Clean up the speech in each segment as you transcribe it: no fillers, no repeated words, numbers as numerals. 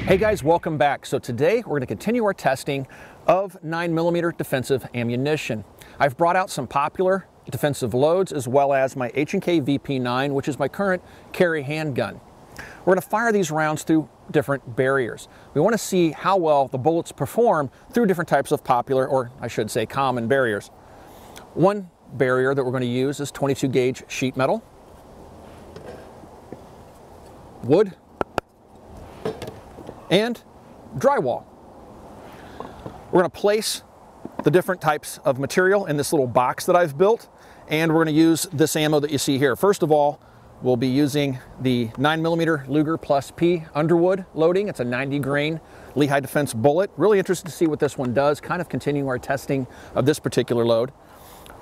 Hey guys, welcome back. So today we're going to continue our testing of 9mm defensive ammunition. I've brought out some popular defensive loads as well as my H&K VP9, which is my current carry handgun. We're going to fire these rounds through different barriers. We want to see how well the bullets perform through different types of popular, or I should say common barriers. One barrier that we're going to use is 22 gauge sheet metal, wood, and drywall. We're going to place the different types of material in this little box that I've built, and we're going to use this ammo that you see here. First of all, we'll be using the 9mm Luger Plus P Underwood loading. It's a 90 grain Lehigh Defense bullet. Really interested to see what this one does, kind of continuing our testing of this particular load.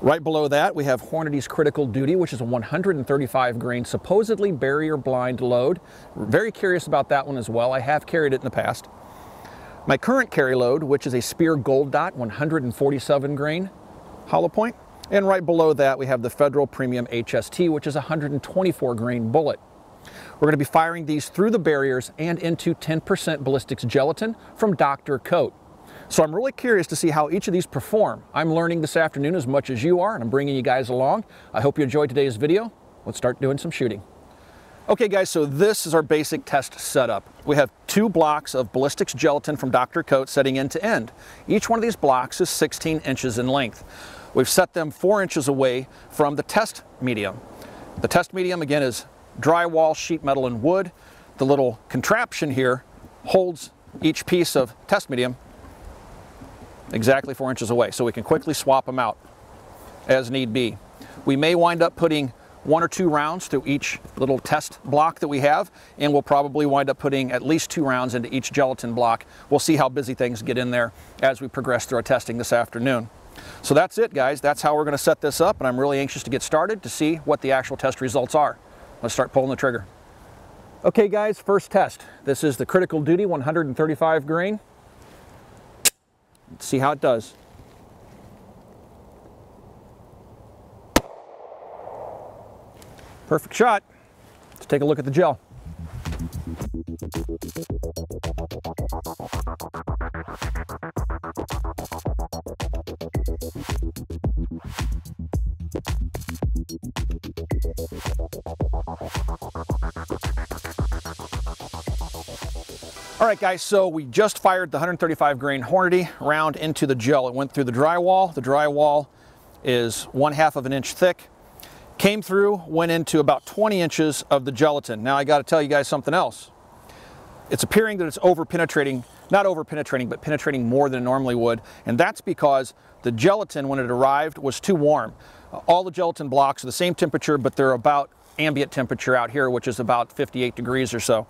Right below that, we have Hornady's Critical Duty, which is a 135 grain, supposedly barrier blind load. Very curious about that one as well. I have carried it in the past. My current carry load, which is a Speer Gold Dot 147 grain hollow point. And right below that, we have the Federal Premium HST, which is a 124 grain bullet. We're going to be firing these through the barriers and into 10% ballistics gelatin from DoctorKote. So I'm really curious to see how each of these perform. I'm learning this afternoon as much as you are, and I'm bringing you guys along. I hope you enjoyed today's video. Let's start doing some shooting. Okay guys, so this is our basic test setup. We have 2 blocks of ballistics gelatin from DoctorKote setting end to end. Each one of these blocks is 16 inches in length. We've set them 4 inches away from the test medium. The test medium again is drywall, sheet metal, and wood. The little contraption here holds each piece of test medium exactly 4 inches away, so we can quickly swap them out as need be. We may wind up putting 1 or 2 rounds through each little test block that we have, and we'll probably wind up putting at least 2 rounds into each gelatin block. We'll see how busy things get in there as we progress through our testing this afternoon. So that's it guys, that's how we're going to set this up, and I'm really anxious to get started to see what the actual test results are. Let's start pulling the trigger. Okay guys, first test. This is the Critical Duty 135 grain. Let's see how it does. Perfect shot. Let's take a look at the gel. All right guys, so we just fired the 135 grain Hornady round into the gel. It went through the drywall. The drywall is 1/2 inch thick. Came through, went into about 20 inches of the gelatin. Now I got to tell you guys something else. It's appearing that it's over-penetrating, not over-penetrating, but penetrating more than it normally would. And that's because the gelatin, when it arrived, was too warm. All the gelatin blocks are the same temperature, but they're about ambient temperature out here, which is about 58 degrees or so.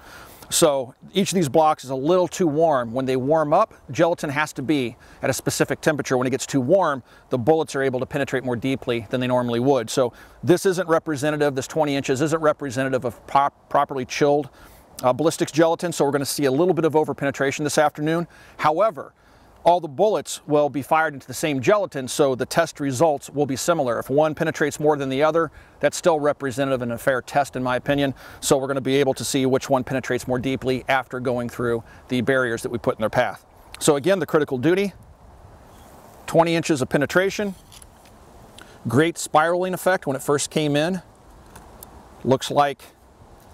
So each of these blocks is a little too warm. When they warm up, gelatin has to be at a specific temperature. When it gets too warm, the bullets are able to penetrate more deeply than they normally would. So this isn't representative, this 20 inches isn't representative of properly chilled ballistics gelatin, so we're going to see a little bit of over-penetration this afternoon. However, all the bullets will be fired into the same gelatin, so the test results will be similar. If one penetrates more than the other, that's still representative and a fair test in my opinion. So we're going to be able to see which one penetrates more deeply after going through the barriers that we put in their path. So again, the Critical Duty, 20 inches of penetration. Great spiraling effect when it first came in. Looks like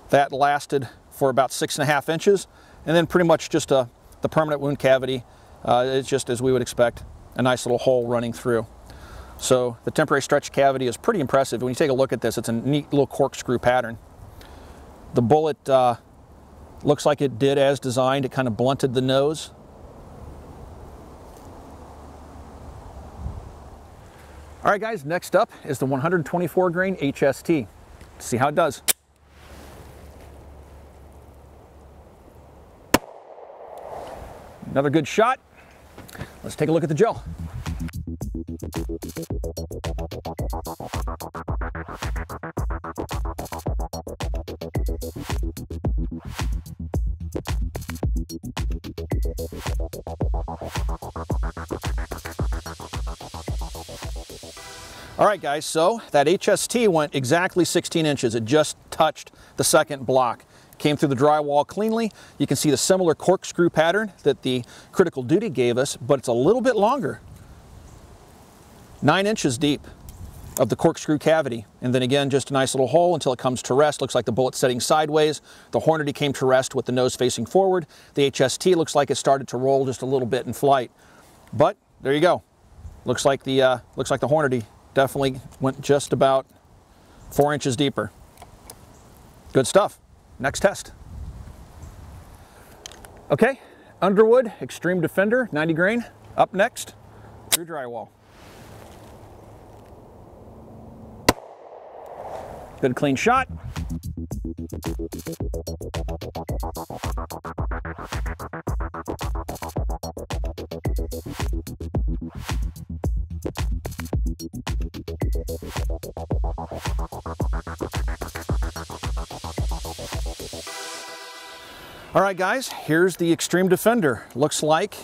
that lasted for about 6.5 inches, and then pretty much just the permanent wound cavity. It's just as we would expect, a nice little hole running through. So the temporary stretch cavity is pretty impressive. When you take a look at this, it's a neat little corkscrew pattern. The bullet looks like it did as designed. It kind of blunted the nose. All right guys, next up is the 124 grain HST. Let's see how it does. Another good shot. Let's take a look at the gel. All right guys, so that HST went exactly 16 inches. It just touched the second block. came through the drywall cleanly. You can see the similar corkscrew pattern that the Critical Duty gave us, but it's a little bit longer. 9 inches deep of the corkscrew cavity. And then again, just a nice little hole until it comes to rest. Looks like the bullet's setting sideways. The Hornady came to rest with the nose facing forward. The HST looks like it started to roll just a little bit in flight. But there you go. Looks like the Hornady definitely went just about 4 inches deeper. Good stuff. Next test. Okay, Underwood Xtreme Defender 90 grain up next through drywall. Good clean shot. All right, guys, here's the Xtreme Defender. Looks like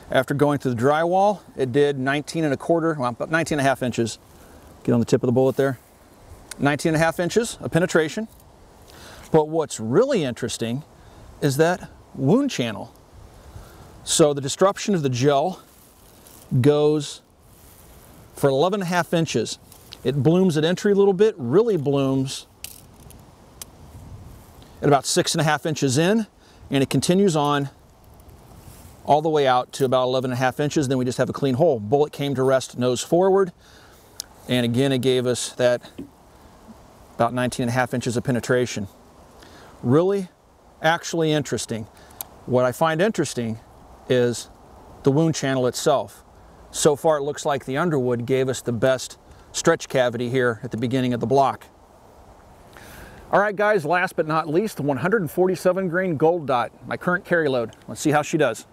after going through the drywall, it did 19 1/4, well, about 19 1/2 inches. Get on the tip of the bullet there. 19 1/2 inches of penetration. But what's really interesting is that wound channel. So the disruption of the gel goes for 11 1/2 inches. It blooms at entry a little bit, really blooms at about 6 1/2 inches in, and it continues on all the way out to about 11 1/2 inches. Then we just have a clean hole. Bullet came to rest nose forward, and again it gave us that about 19 1/2 inches of penetration. Really, actually interesting. What I find interesting is the wound channel itself. So far it looks like the Underwood gave us the best stretch cavity here at the beginning of the block. All right, guys, last but not least, the 147 grain gold dot, my current carry load. Let's see how she does.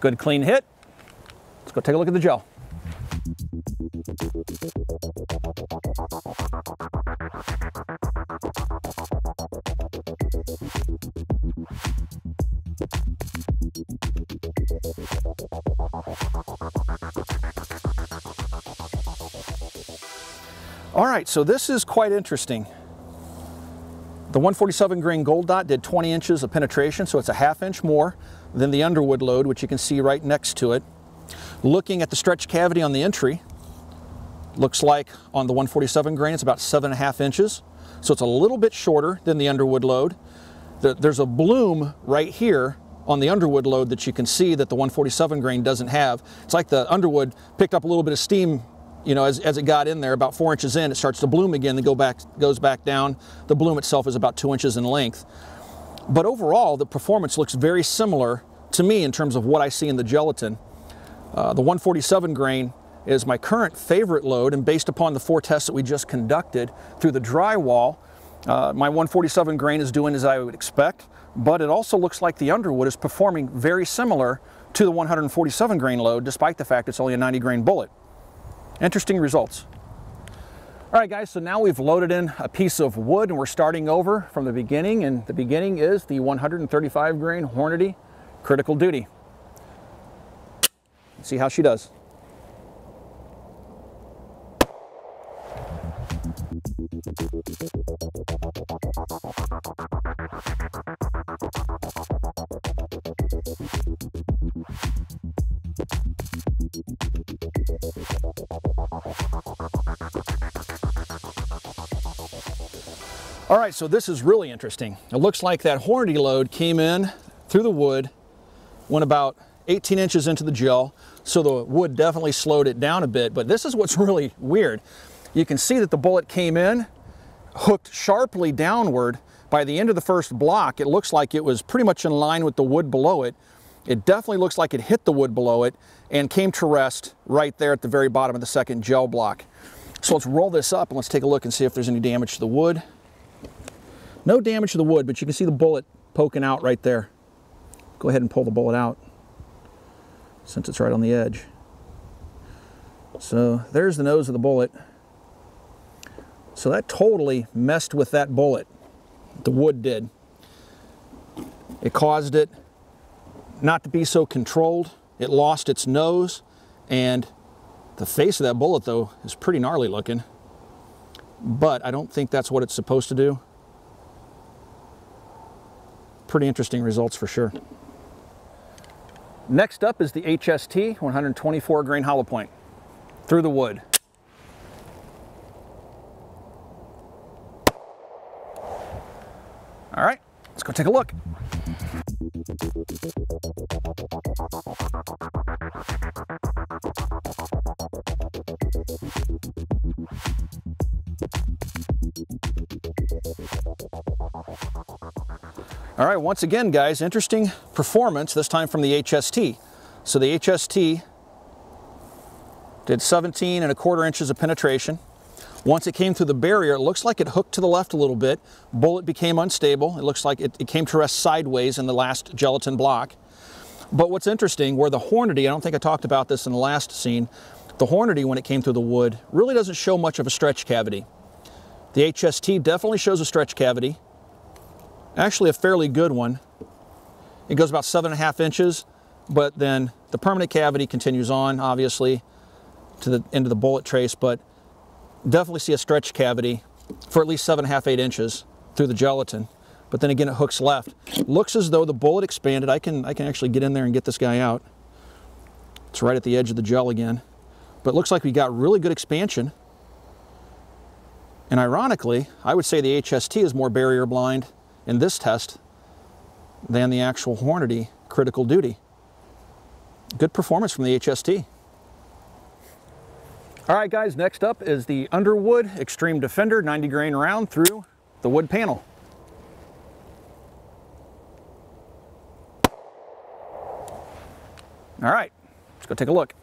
Good clean hit. Let's go take a look at the gel. All right, so this is quite interesting. The 147 grain gold dot did 20 inches of penetration, so it's a 1/2 inch more than the Underwood load, which you can see right next to it. Looking at the stretch cavity on the entry, looks like on the 147 grain, it's about 7 1/2 inches. So it's a little bit shorter than the Underwood load. There's a bloom right here on the Underwood load that you can see that the 147 grain doesn't have. It's like the Underwood picked up a little bit of steam, you know, as it got in there, about 4 inches in, it starts to bloom again, then goes back down. The bloom itself is about 2 inches in length. But overall, the performance looks very similar to me in terms of what I see in the gelatin. The 147 grain is my current favorite load, and based upon the 4 tests that we just conducted through the drywall, my 147 grain is doing as I would expect, but it also looks like the Underwood is performing very similar to the 147 grain load, despite the fact it's only a 90 grain bullet. Interesting results. All right, guys, so now we've loaded in a piece of wood and we're starting over from the beginning, and the beginning is the 135 grain Hornady Critical Duty. Let's see how she does. All right, so this is really interesting. It looks like that Hornady load came in through the wood, went about 18 inches into the gel, so the wood definitely slowed it down a bit, but this is what's really weird. You can see that the bullet came in, hooked sharply downward. By the end of the first block, it looks like it was pretty much in line with the wood below it. It definitely looks like it hit the wood below it and came to rest right there at the very bottom of the second gel block. So let's roll this up and let's take a look and see if there's any damage to the wood. No damage to the wood, but you can see the bullet poking out right there. Go ahead and pull the bullet out since it's right on the edge. So there's the nose of the bullet. So that totally messed with that bullet. The wood did. It caused it not to be so controlled. It lost its nose, and the face of that bullet, though, is pretty gnarly looking. but I don't think that's what it's supposed to do. Pretty interesting results for sure. Next up is the HST 124 grain hollow point through the wood. All right, let's go take a look. All right, once again, guys, interesting performance, this time from the HST. So the HST did 17¼ inches of penetration. Once it came through the barrier, it looks like it hooked to the left a little bit. Bullet became unstable. It looks like it came to rest sideways in the last gelatin block. But what's interesting, where the Hornady, I don't think I talked about this in the last scene, the Hornady, when it came through the wood, really doesn't show much of a stretch cavity. The HST definitely shows a stretch cavity. Actually a fairly good one. It goes about 7½ inches, but then the permanent cavity continues on, obviously, to the end of the bullet trace, but definitely see a stretch cavity for at least 7½ 8 inches through the gelatin. But then again, it hooks left. Looks as though the bullet expanded. I can actually get in there and get this guy out. It's right at the edge of the gel again. But it looks like we got really good expansion. And ironically, I would say the HST is more barrier blind in this test than the actual Hornady critical duty. Good performance from the HST. All right, guys, next up is the Underwood Xtreme Defender 90 grain round through the wood panel. All right, let's go take a look.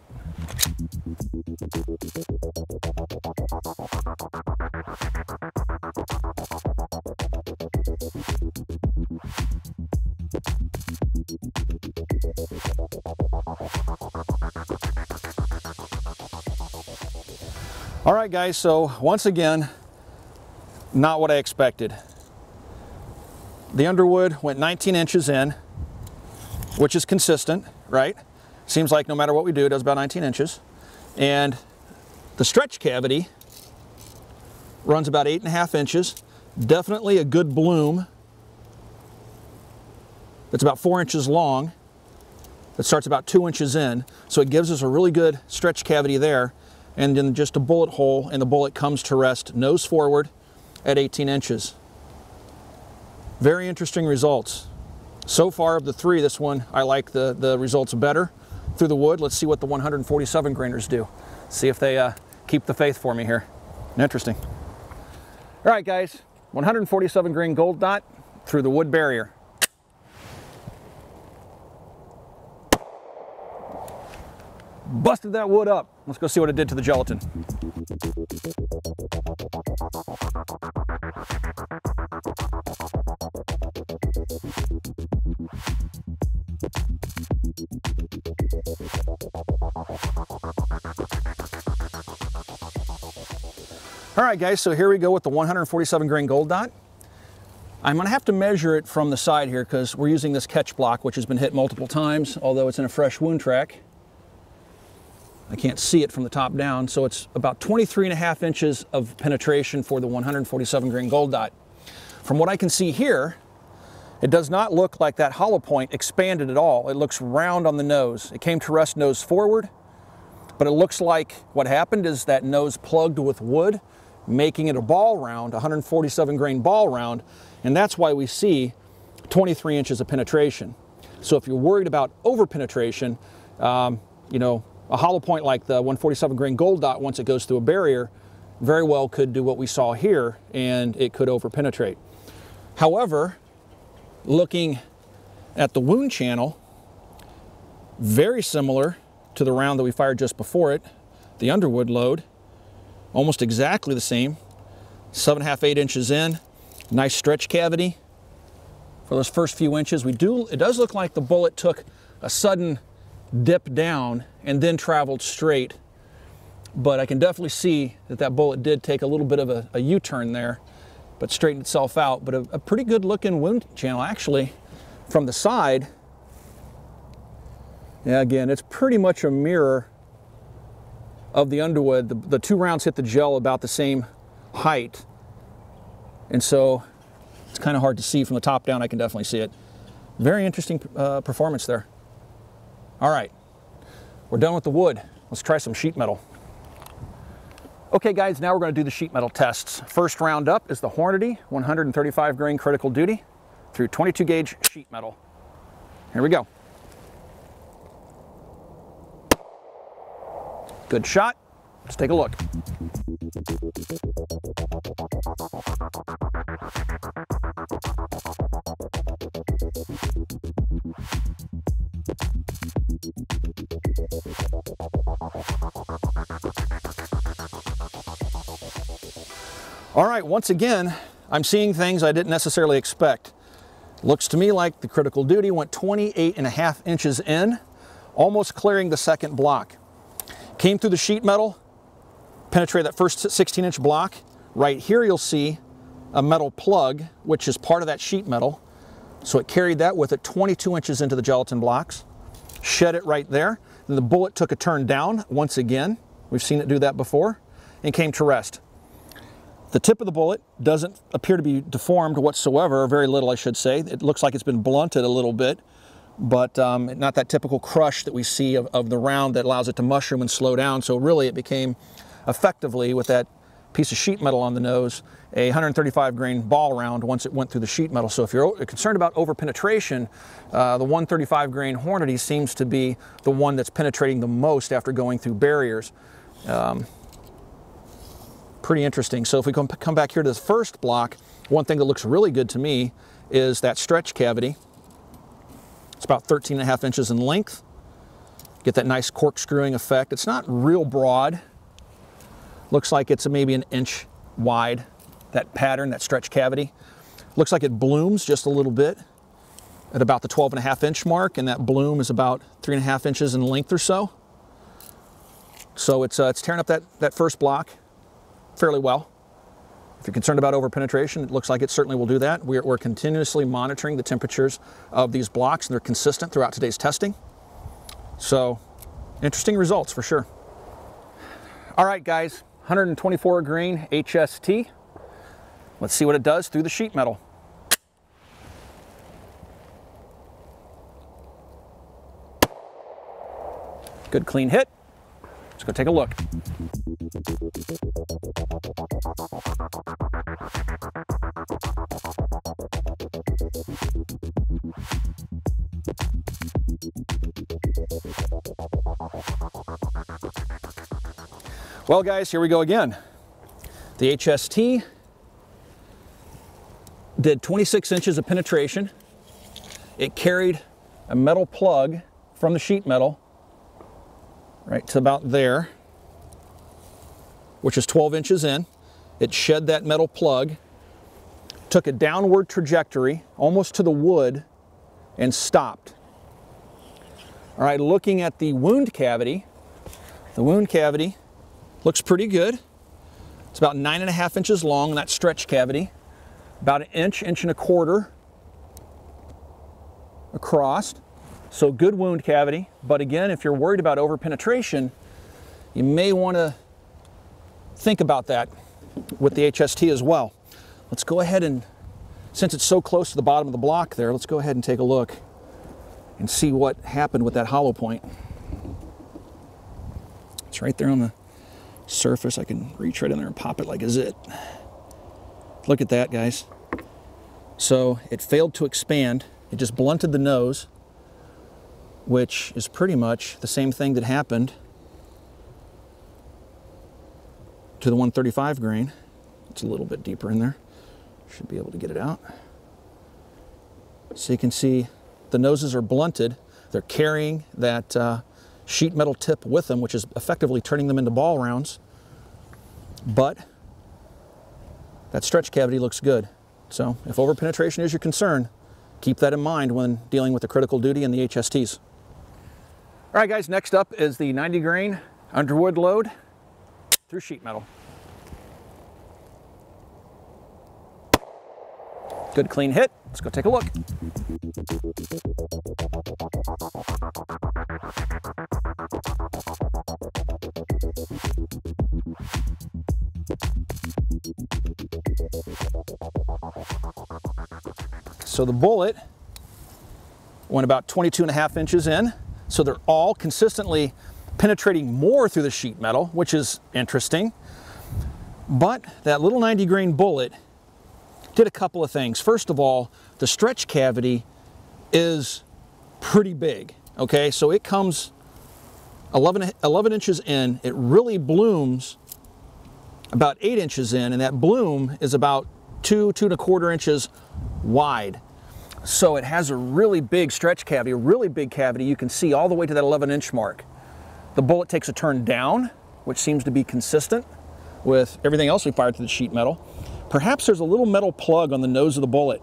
All right, guys, so once again, not what I expected. The Underwood went 19 inches in, which is consistent, right? Seems like no matter what we do, it does about 19 inches. And the stretch cavity runs about 8½ inches. Definitely a good bloom. It's about 4 inches long. It starts about 2 inches in. So it gives us a really good stretch cavity there. And then just a bullet hole, and the bullet comes to rest nose forward at 18 inches. Very interesting results. So far of the three, this one, I like the results better through the wood. Let's see what the 147 grainers do. See if they keep the faith for me here. Interesting. All right, guys, 147 grain gold dot through the wood barrier. Busted that wood up. Let's go see what it did to the gelatin. All right, guys, so here we go with the 147 grain gold dot. I'm gonna have to measure it from the side here because we're using this catch block, which has been hit multiple times, although it's in a fresh wound track. I can't see it from the top down, so it's about 23½ inches of penetration for the 147 grain gold dot. From what I can see here, it does not look like that hollow point expanded at all. It looks round on the nose. It came to rest nose forward, but it looks like what happened is that nose plugged with wood, making it a ball round, 147 grain ball round, and that's why we see 23 inches of penetration. So if you're worried about over penetration, you know, a hollow point like the 147 grain gold dot, once it goes through a barrier, very well could do what we saw here, and it could over penetrate. However, looking at the wound channel, very similar to the round that we fired just before it, the Underwood load, almost exactly the same, 7½ 8 inches in, nice stretch cavity for those first few inches. It does look like the bullet took a sudden dip down and then traveled straight, but I can definitely see that that bullet did take a little bit of a U-turn there, but straightened itself out. But a pretty good looking wound channel actually from the side. Yeah, again, it's pretty much a mirror of the Underwood. The two rounds hit the gel about the same height. And so it's kind of hard to see from the top down. I can definitely see it. Very interesting performance there. All right, we're done with the wood. Let's try some sheet metal. Okay guys, now we're going to do the sheet metal tests. First round up is the Hornady 135 grain critical duty through 22 gauge sheet metal. Here we go. Good shot. Let's take a look. All right, once again, I'm seeing things I didn't necessarily expect. Looks to me like the critical duty went 28.5 inches in, almost clearing the second block. Came through the sheet metal, penetrated that first 16-inch block. Right here you'll see a metal plug, which is part of that sheet metal. So it carried that with it 22 inches into the gelatin blocks. Shed it right there. Then the bullet took a turn down once again. We've seen it do that before, and came to rest. The tip of the bullet doesn't appear to be deformed whatsoever, or very little I should say. It looks like it's been blunted a little bit, but not that typical crush that we see of the round that allows it to mushroom and slow down. So really it became effectively, with that piece of sheet metal on the nose, a 135 grain ball round once it went through the sheet metal. So if you're concerned about over penetration, the 135 grain Hornady seems to be the one that's penetrating the most after going through barriers. Pretty interesting. So if we come back here to this first block, one thing that looks really good to me is that stretch cavity. It's about 13.5 inches in length. Get that nice corkscrewing effect. It's not real broad. Looks like it's maybe an inch wide, that pattern, that stretch cavity. Looks like it blooms just a little bit at about the 12.5 inch mark, and that bloom is about 3.5 inches in length or so. So it's tearing up that first block fairly well. If you're concerned about over penetration, it looks like it certainly will do that. We're continuously monitoring the temperatures of these blocks, and they're consistent throughout today's testing. So interesting results for sure. All right guys, 124 grain HST. Let's see what it does through the sheet metal. Good clean hit. Let's go take a look. Well guys, here we go again. The HST did 26 inches of penetration. It carried a metal plug from the sheet metal right to about there, which is 12 inches in. It shed that metal plug, took a downward trajectory almost to the wood, and stopped. All right, looking at the wound cavity, looks pretty good. It's about 9.5 inches long, that stretch cavity, about an inch, inch and a quarter across. So good wound cavity, but again, if you're worried about over penetration, you may want to think about that with the HST as well. Let's go ahead and, since it's so close to the bottom of the block there, let's go ahead and take a look and see what happened with that hollow point. It's right there on the surface. I can reach right in there and pop it like a zit. Look at that, guys. So it failed to expand. It just blunted the nose, which is pretty much the same thing that happened to the 135 grain. It's a little bit deeper in there. Should be able to get it out. So you can see the noses are blunted. They're carrying that sheet metal tip with them, which is effectively turning them into ball rounds. But that stretch cavity looks good. So if over penetration is your concern, keep that in mind when dealing with the critical duty and the HSTs. All right guys, next up is the 90 grain Underwood load through sheet metal. Good clean hit. Let's go take a look. so the bullet went about 22.5 inches in. So they're all consistently penetrating more through the sheet metal, which is interesting. But that little 90 grain bullet did a couple of things. First of all, the stretch cavity is pretty big. Okay, so it comes 11 inches in. It really blooms about 8 inches in, and that bloom is about 2.25 inches wide. So it has a really big stretch cavity, a really big cavity. You can see all the way to that 11-inch mark. The bullet takes a turn down, which seems to be consistent with everything else we fired through the sheet metal. Perhaps there's a little metal plug on the nose of the bullet.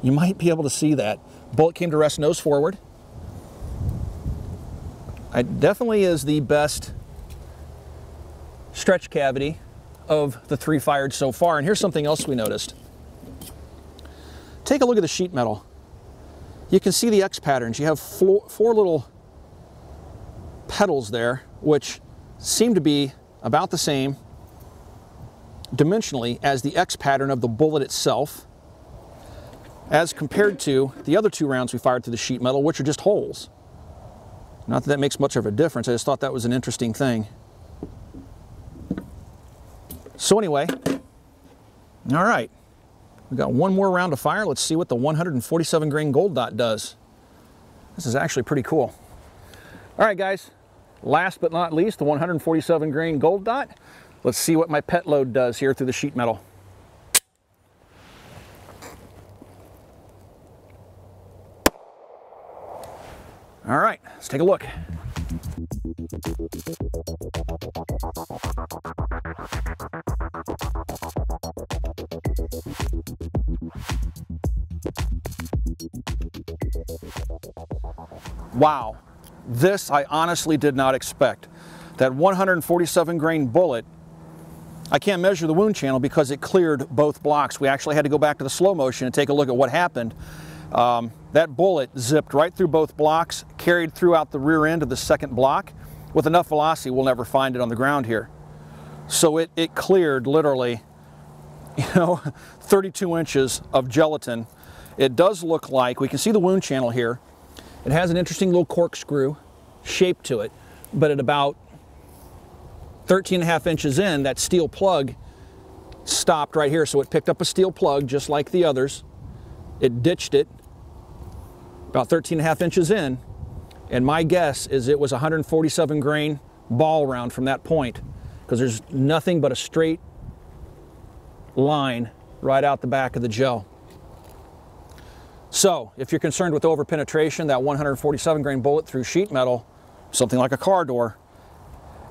You might be able to see that. Bullet came to rest nose forward. It definitely is the best stretch cavity of the 3 fired so far. And here's something else we noticed. Take a look at the sheet metal. You can see the X patterns. You have four little petals there, which seem to be about the same dimensionally as the X pattern of the bullet itself, as compared to the other 2 rounds we fired through the sheet metal, which are just holes. Not that that makes much of a difference. I just thought that was an interesting thing. So anyway, all right. We've got one more round to fire. Let's see what the 147 grain gold dot does. This is actually pretty cool. All right, guys. Last but not least, the 147 grain gold dot. Let's see what my pet load does here through the sheet metal. All right, let's take a look. Wow, this I honestly did not expect. That 147 grain bullet, I can't measure the wound channel because it cleared both blocks. We actually had to go back to the slow motion and take a look at what happened. That bullet zipped right through both blocks, carried throughout the rear end of the second block. With enough velocity, we'll never find it on the ground here. So it cleared literally, 32 inches of gelatin. It does look like, we can see the wound channel here. It has an interesting little corkscrew shape to it, but at about 13.5 inches in, that steel plug stopped right here. So it picked up a steel plug just like the others. It ditched it about 13.5 inches in, and my guess is it was 147 grain ball round from that point, because there's nothing but a straight line right out the back of the gel. So if you're concerned with over penetration, that 147 grain bullet through sheet metal, something like a car door,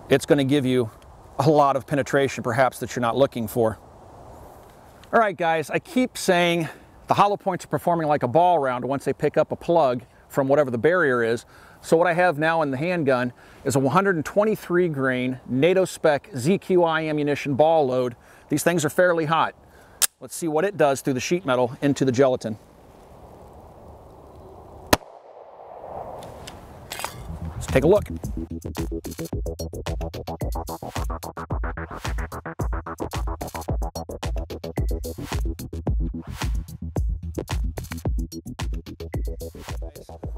it's going to give you a lot of penetration perhaps that you're not looking for. All right, guys, I keep saying the hollow points are performing like a ball round once they pick up a plug from whatever the barrier is. So what I have now in the handgun is a 123 grain NATO spec ZQI ammunition ball load. These things are fairly hot. Let's see what it does through the sheet metal into the gelatin. Let's take a look.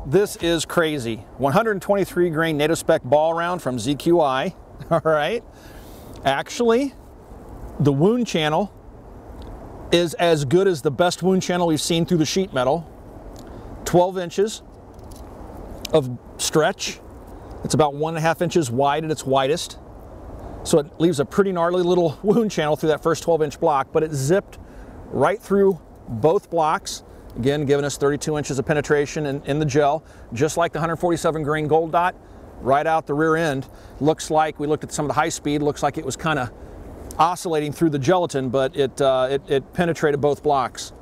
This is crazy. 123 grain NATO spec ball round from ZQI. All right. Actually, the wound channel is as good as the best wound channel we've seen through the sheet metal. 12 inches of stretch. It's about 1.5 inches wide at its widest. So it leaves a pretty gnarly little wound channel through that first 12-inch block, but it zipped right through both blocks. Again, giving us 32 inches of penetration in the gel, just like the 147 grain gold dot, right out the rear end. Looks like, we looked at some of the high speed, looks like it was kind of oscillating through the gelatin, but it penetrated both blocks.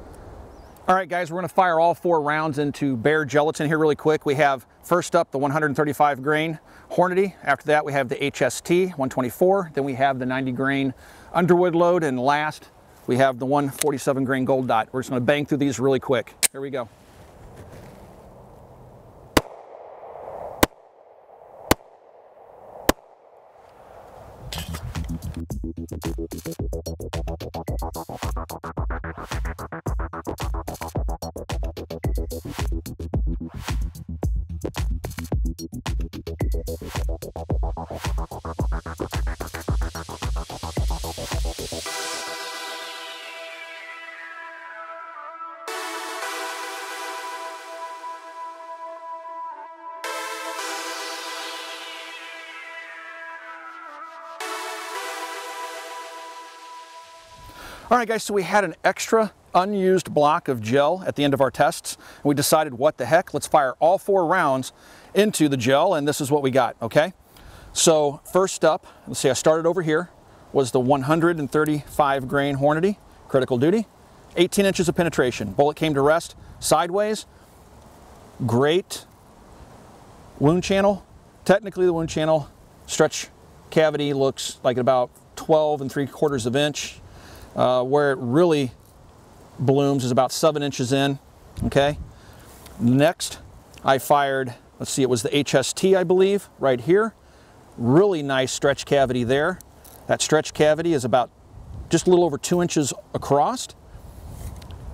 All right, guys, we're going to fire all 4 rounds into bare gelatin here really quick. We have first up the 135 grain Hornady. After that, we have the HST 124. Then we have the 90 grain Underwood load, and last we have the 147 grain gold dot. We're just going to bang through these really quick. Here we go. All right, guys, so we had an extra unused block of gel at the end of our tests. And we decided, what the heck, let's fire all 4 rounds into the gel, and this is what we got, okay? So first up, let's see, I started over here, was the 135 grain Hornady, critical duty, 18 inches of penetration. Bullet came to rest sideways, great wound channel. Technically the wound channel stretch cavity looks like about 12 3/4 of inch. Where it really blooms is about 7 inches in, okay? Next, I fired, let's see, it was the HST, I believe, right here. Really nice stretch cavity there. That stretch cavity is about just a little over 2 inches across.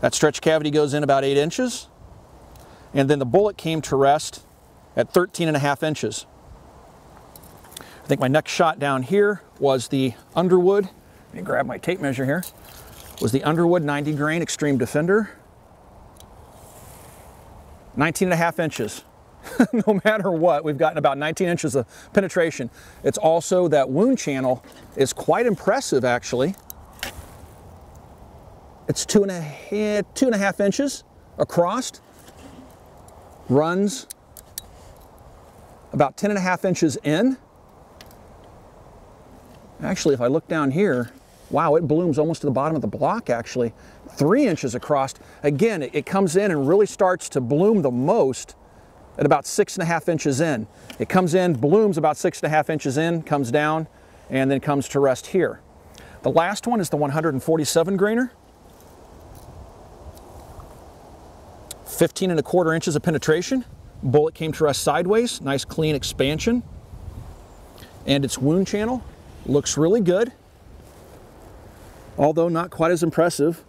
That stretch cavity goes in about 8 inches. And then the bullet came to rest at 13.5 inches. I think my next shot down here was the Underwood. Let me grab my tape measure here. Was the Underwood 90 grain Xtreme Defender. 19.5 inches. No matter what, we've gotten about 19 inches of penetration. It's also that wound channel is quite impressive, actually. It's 2.5 inches across. Runs about 10.5 inches in. Actually, if I look down here, wow, it blooms almost to the bottom of the block, actually. 3 inches across. Again, it comes in and really starts to bloom the most at about 6.5 inches in. It comes in, blooms about 6.5 inches in, comes down, and then comes to rest here. The last one is the 147 grainer. 15.25 inches of penetration. Bullet came to rest sideways, nice clean expansion. And its wound channel looks really good, although not quite as impressive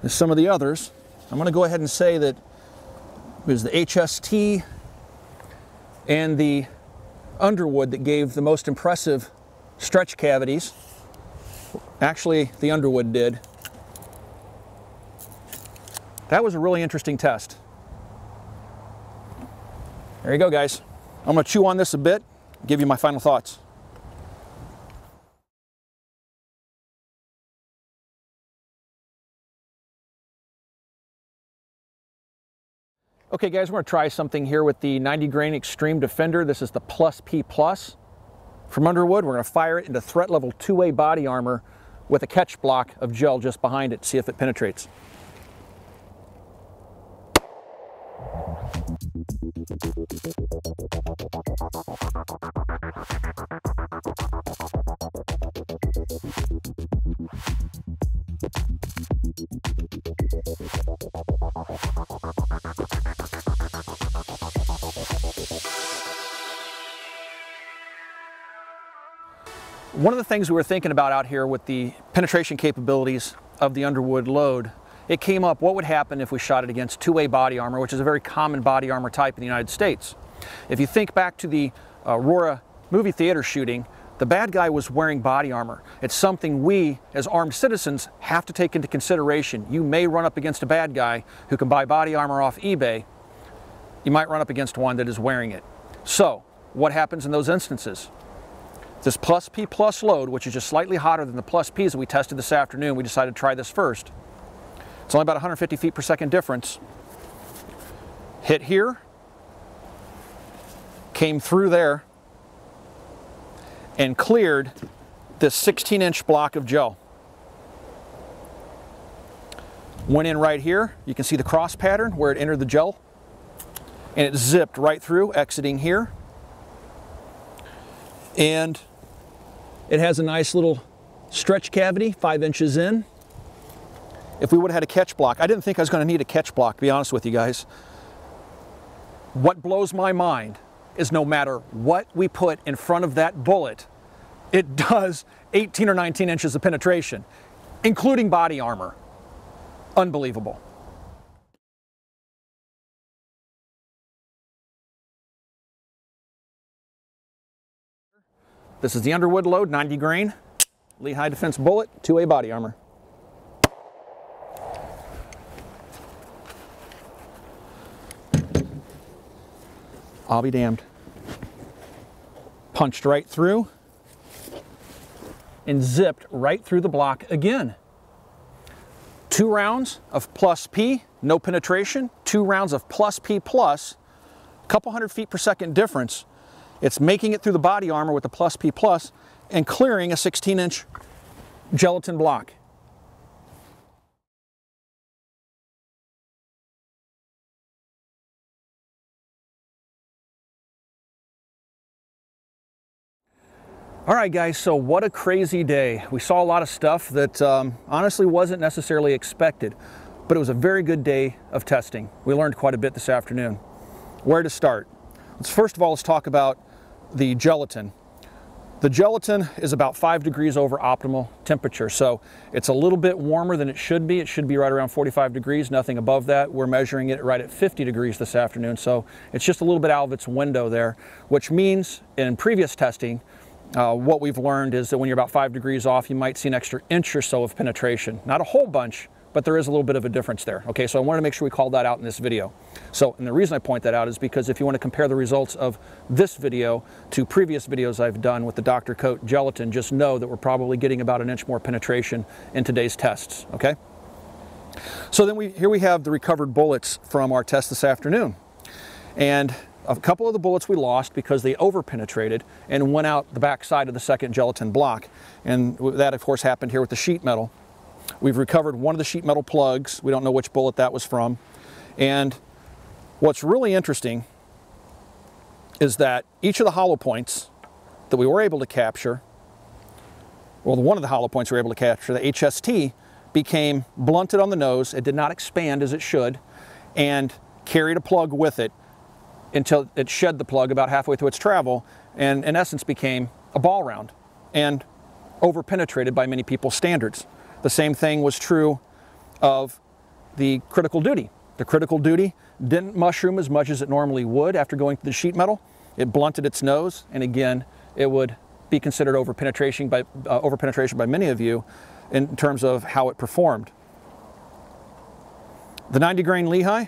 as some of the others. I'm going to go ahead and say that it was the HST and the Underwood that gave the most impressive stretch cavities. Actually, the Underwood did. That was a really interesting test. There you go, guys. I'm going to chew on this a bit, give you my final thoughts. Okay guys, we're going to try something here with the 90 grain Xtreme Defender. This is the Plus P Plus from Underwood. We're going to fire it into threat level 2A body armor with a catch block of gel just behind it, see if it penetrates. One of the things we were thinking about out here with the penetration capabilities of the Underwood load, it came up what would happen if we shot it against 2A body armor, which is a very common body armor type in the United States. If you think back to the Aurora movie theater shooting, the bad guy was wearing body armor. It's something we, as armed citizens, have to take into consideration. You may run up against a bad guy who can buy body armor off eBay. You might run up against one that is wearing it. So, what happens in those instances? This Plus P Plus load, which is just slightly hotter than the Plus Ps that we tested this afternoon, we decided to try this first. It's only about 150 feet per second difference. Hit here, came through there, and cleared this 16-inch block of gel. Went in right here. You can see the cross pattern where it entered the gel, and it zipped right through, exiting here. And it has a nice little stretch cavity, 5 inches in. If we would have had a catch block, I didn't think I was going to need a catch block, to be honest with you guys. What blows my mind is no matter what we put in front of that bullet, it does 18 or 19 inches of penetration, including body armor. Unbelievable. This is the Underwood load, 90 grain, Lehigh Defense bullet, 2A body armor. I'll be damned. Punched right through and zipped right through the block again. 2 rounds of plus P, no penetration, 2 rounds of plus P plus, a couple hundred feet per second difference. It's making it through the body armor with the plus P plus and clearing a 16-inch gelatin block. All right, guys, so what a crazy day. We saw a lot of stuff that honestly wasn't necessarily expected, but it was a very good day of testing. We learned quite a bit this afternoon. Where to start? First of all, let's talk about the gelatin. The gelatin is about 5 degrees over optimal temperature, so it's a little bit warmer than it should be. It should be right around 45 degrees, nothing above that. We're measuring it right at 50 degrees this afternoon, so it's just a little bit out of its window there, which means in previous testing, what we've learned is that when you're about 5 degrees off, you might see an extra inch or so of penetration. Not a whole bunch, but there is a little bit of a difference there. Okay, so I wanted to make sure we called that out in this video. So, and the reason I point that out is because if you want to compare the results of this video to previous videos I've done with the DoctorKote gelatin, just know that we're probably getting about an inch more penetration in today's tests, okay? So then here we have the recovered bullets from our test this afternoon. And a couple of the bullets we lost because they over-penetrated and went out the back side of the second gelatin block. And that, of course, happened here with the sheet metal. We've recovered one of the sheet metal plugs. We don't know which bullet that was from. And what's really interesting is that each of the hollow points that we were able to capture, well, one of the hollow points we were able to capture, the HST, became blunted on the nose. It did not expand as it should and carried a plug with it until it shed the plug about halfway through its travel and in essence became a ball round and over-penetrated by many people's standards. The same thing was true of the critical duty. The critical duty didn't mushroom as much as it normally would after going through the sheet metal. It blunted its nose, and again, it would be considered over-penetration by many of you in terms of how it performed. The 90 grain Lehigh,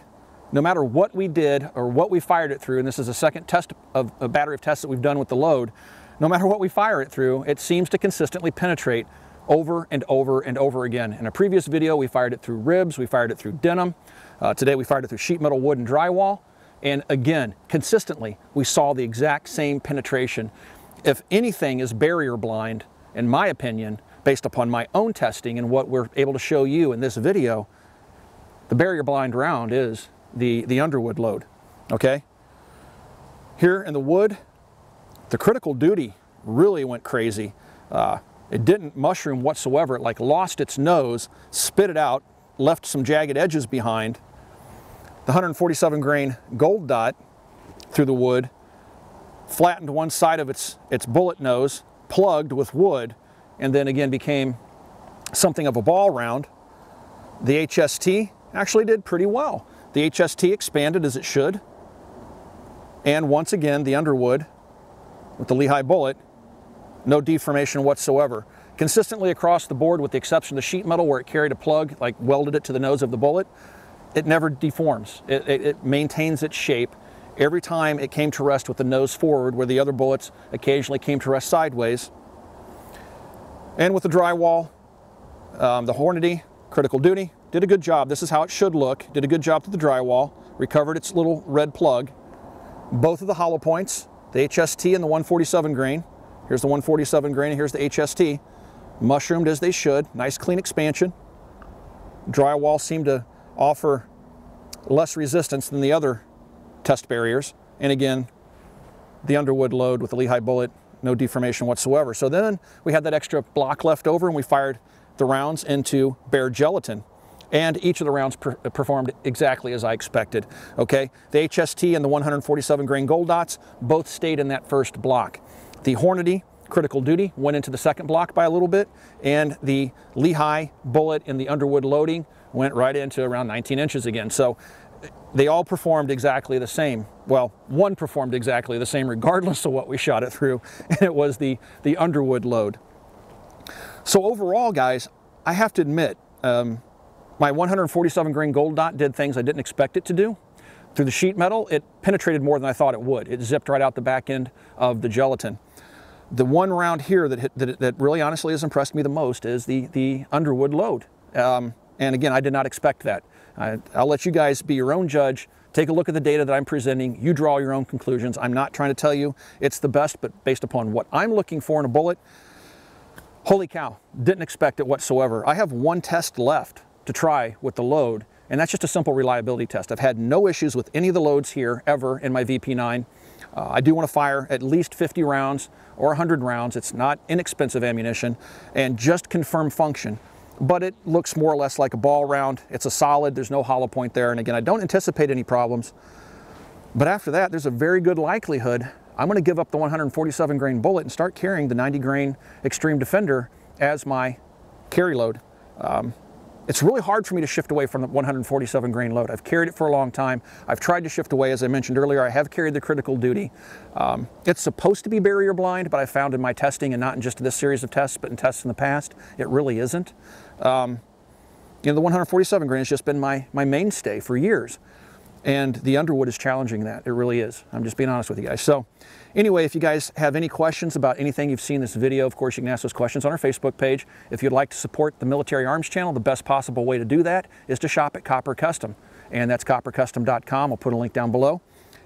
no matter what we did or what we fired it through, and this is a second test of a battery of tests that we've done with the load, no matter what we fire it through, it seems to consistently penetrate over and over and over again. In a previous video, we fired it through ribs, we fired it through denim. Today we fired it through sheet metal, wood, and drywall. And again, consistently, we saw the exact same penetration. If anything is barrier blind, in my opinion, based upon my own testing and what we're able to show you in this video, the barrier blind round is the Underwood load, okay? Here in the wood, the critical duty really went crazy. It didn't mushroom whatsoever. It like lost its nose, spit it out, left some jagged edges behind. The 147 grain gold dot through the wood flattened one side of its bullet nose, plugged with wood, and then again became something of a ball round. The HST actually did pretty well. The HST expanded as it should. And once again, the Underwood with the Lehigh bullet, no deformation whatsoever. Consistently across the board, with the exception of the sheet metal where it carried a plug, like welded it to the nose of the bullet, it never deforms. It maintains its shape. Every time it came to rest with the nose forward, where the other bullets occasionally came to rest sideways. And with the drywall, the Hornady critical duty did a good job. This is how it should look. Did a good job to the drywall, recovered its little red plug. Both of the hollow points, the HST and the 147 grain. Here's the 147 grain and here's the HST. Mushroomed as they should. Nice clean expansion. Drywall seemed to offer less resistance than the other test barriers. And again, the Underwood load with the Lehigh bullet, no deformation whatsoever. So then we had that extra block left over and we fired the rounds into bare gelatin. And each of the rounds performed exactly as I expected, okay? The HST and the 147 grain gold dots both stayed in that first block. The Hornady critical duty went into the second block by a little bit, and the Lehigh bullet in the Underwood loading went right into around 19 inches again. So they all performed exactly the same. well, one performed exactly the same regardless of what we shot it through, and it was the Underwood load. So overall, guys, I have to admit, my 147 grain gold dot did things I didn't expect it to do. Through the sheet metal, it penetrated more than I thought it would. It zipped right out the back end of the gelatin. The one round here that really honestly has impressed me the most is the Underwood load. And again, I did not expect that. I'll let you guys be your own judge. Take a look at the data that I'm presenting. You draw your own conclusions. I'm not trying to tell you it's the best, but based upon what I'm looking for in a bullet, holy cow, didn't expect it whatsoever. I have one test left to try with the load, and that's just a simple reliability test. I've had no issues with any of the loads here ever in my VP9. I do want to fire at least 50 rounds or 100 rounds. It's not inexpensive ammunition, and just confirm function. But it looks more or less like a ball round. It's a solid, there's no hollow point there. And again, I don't anticipate any problems. But after that, there's a very good likelihood I'm gonna give up the 147 grain bullet and start carrying the 90 grain Xtreme Defender as my carry load. It's really hard for me to shift away from the 147 grain load. I've carried it for a long time. I've tried to shift away, as I mentioned earlier. I have carried the critical duty. It's supposed to be barrier blind, but I found in my testing, and not in just this series of tests, but in tests in the past, it really isn't. You know, the 147 grain has just been my mainstay for years. And the Underwood is challenging that. It really is. I'm just being honest with you guys. So anyway, if you guys have any questions about anything you've seen in this video, of course, you can ask those questions on our Facebook page. If you'd like to support the Military Arms channel, the best possible way to do that is to shop at Copper Custom. And that's coppercustom.com. I'll put a link down below.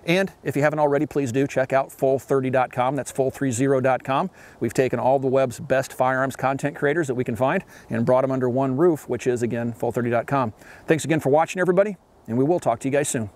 And if you haven't already, please do check out full30.com. That's full30.com. We've taken all the web's best firearms content creators that we can find and brought them under one roof, which is, again, full30.com. Thanks again for watching, everybody, and we will talk to you guys soon.